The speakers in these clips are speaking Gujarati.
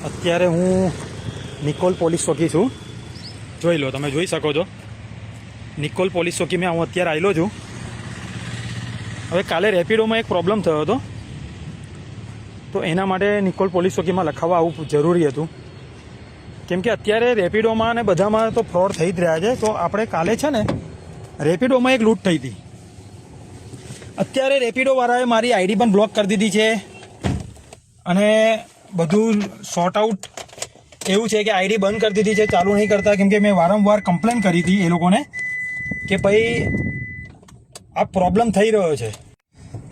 અત્યારે હું નિકોલ પોલીસ ચોકી છું. જોઈ લો, તમે જોઈ શકો છો નિકોલ પોલીસ ચોકીમાં હું અત્યારે આવેલો છું. હવે કાલે રેપિડોમાં એક પ્રોબ્લેમ થયો હતો, તો એના માટે નિકોલ પોલીસ ચોકીમાં લખાવવા આવવું જરૂરી હતું. કેમ કે અત્યારે રેપિડોમાં અને બધામાં તો ફ્રોડ થઈ જ રહ્યા છે. તો આપણે કાલે છે ને રેપિડોમાં એક લૂંટ થઈ હતી. અત્યારે રેપિડોવાળાએ મારી આઈડી પણ બ્લોક કરી દીધી છે અને બધું શોર્ટ આઉટ એવું છે કે આઈડી બંધ કરી દીધી છે, ચાલુ નહીં કરતા. કેમ કે મેં વારંવાર કમ્પ્લેન કરી હતી એ લોકોને કે ભાઈ આ પ્રોબ્લેમ થઈ રહ્યો છે.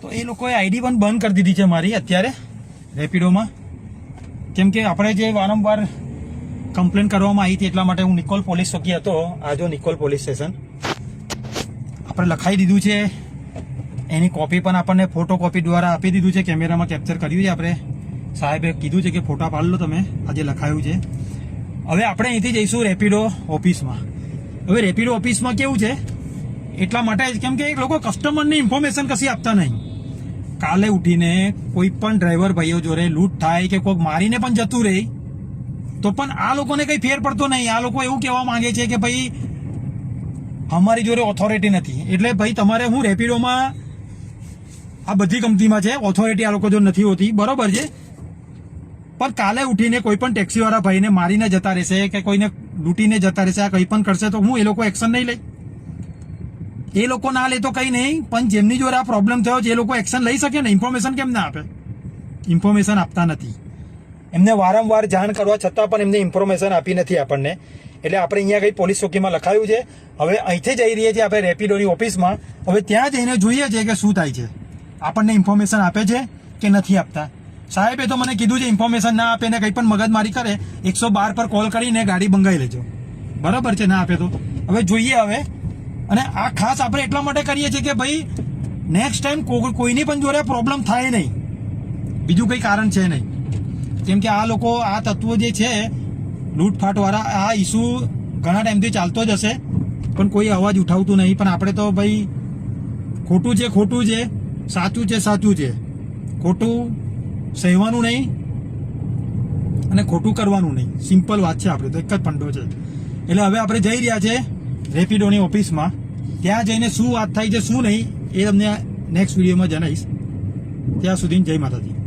તો એ લોકોએ આઈડી પણ બંધ કરી દીધી છે મારી અત્યારે રેપિડોમાં. કેમ કે આપણે જે વારંવાર કમ્પ્લેન કરવામાં આવી હતી એટલા માટે હું નિકોલ પોલીસ ચોકી હતો. આ જો નિકોલ પોલીસ સ્ટેશન આપણે લખાઈ દીધું છે, એની કોપી પણ આપણને ફોટો કોપી દ્વારા આપી દીધું છે, કેમેરામાં કેપ્ચર કર્યું છે. આપણે સાહેબે કીધું છે કે ફોટા પાડી લો તમે, આજે લખાયું છે. હવે આપણે અહીંથી જઈશું રેપિડો ઓફિસમાં. હવે રેપિડો ઓફિસમાં કેવું છે એટલા માટે જ કેમ કે એ લોકો કસ્ટમરની ઇન્ફોર્મેશન કશી આપતા નહીં. કાલે ઉઠીને કોઈ પણ ડ્રાઈવર ભાઈઓ જોડે લૂંટ થાય કે કોઈક મારીને પણ જતું રહે તો પણ આ લોકોને કંઈ ફેર પડતો નહીં. આ લોકો એવું કહેવા માંગે છે કે ભાઈ અમારી જોડે ઓથોરિટી નથી. એટલે ભાઈ તમારે હું રેપિડોમાં આ બધી કંપનીમાં છે ઓથોરિટી, આ લોકો જો નથી હોતી, બરોબર છે. પણ કાલે ઉઠીને કોઈ પણ ટેક્સીવાળા ભાઈને મારીને જતા રહેશે કે કોઈને લૂંટીને જતા રહેશે, આ કંઈ પણ કરશે તો હું એ લોકો એક્શન નહીં લઈ. એ લોકો ના લે તો કંઈ નહીં, પણ જેમની જોડે આ પ્રોબ્લેમ થયો છે એ લોકો એક્શન લઈ શકે ને. ઇન્ફોર્મેશન કેમ ના આપે? ઇન્ફોર્મેશન આપતા નથી. એમને વારંવાર જાણ કરવા છતાં પણ એમને ઇન્ફોર્મેશન આપી નથી આપણને. એટલે આપણે અહીંયા કંઈ પોલીસ ચોકીમાં લખાયું છે. હવે અહીંથી જઈ રહીએ છીએ આપણે રેપિડોની ઓફિસમાં. હવે ત્યાં જઈને જોઈએ છીએ કે શું થાય છે, આપણને ઇન્ફોર્મેશન આપે છે કે નથી આપતા. સાહેબે તો મને કીધું છે ઇન્ફોર્મેશન ના આપે ને કંઈ પણ મગજમારી કરે 112 પર કોલ કરીને ગાડી બંગાઈ લેજો. બરાબર છે, ના આપે તો હવે જોઈએ. હવે અને આ ખાસ આપણે એટલા માટે કરીએ છીએ કે ભાઈ નેક્સ્ટ ટાઈમ કોઈની પણ જોડે પ્રોબ્લેમ થાય નહીં, બીજું કંઈ કારણ છે નહીં. કેમ કે આ લોકો, આ તત્વો જે છે લૂંટફાટવાળા, આ ઇસ્યુ ઘણા ટાઈમથી ચાલતો જ હશે પણ કોઈ અવાજ ઉઠાવતું નહીં. પણ આપણે તો ભાઈ ખોટું છે ખોટું છે, સાચું છે સાચું છે. ખોટું સહેવાનું નહીં અને ખોટું કરવાનું નહીં. સિમ્પલ વાત છે. આપણે તો એક જ ફંડો છે. એટલે હવે આપણે જઈ રહ્યા છે રેપિડોની ઓફિસમાં. ત્યાં જઈને શું વાત થાય છે શું નહીં એ તમને નેક્સ્ટ વિડીયોમાં જણાવીશ. ત્યાં સુધી જય માતાજી.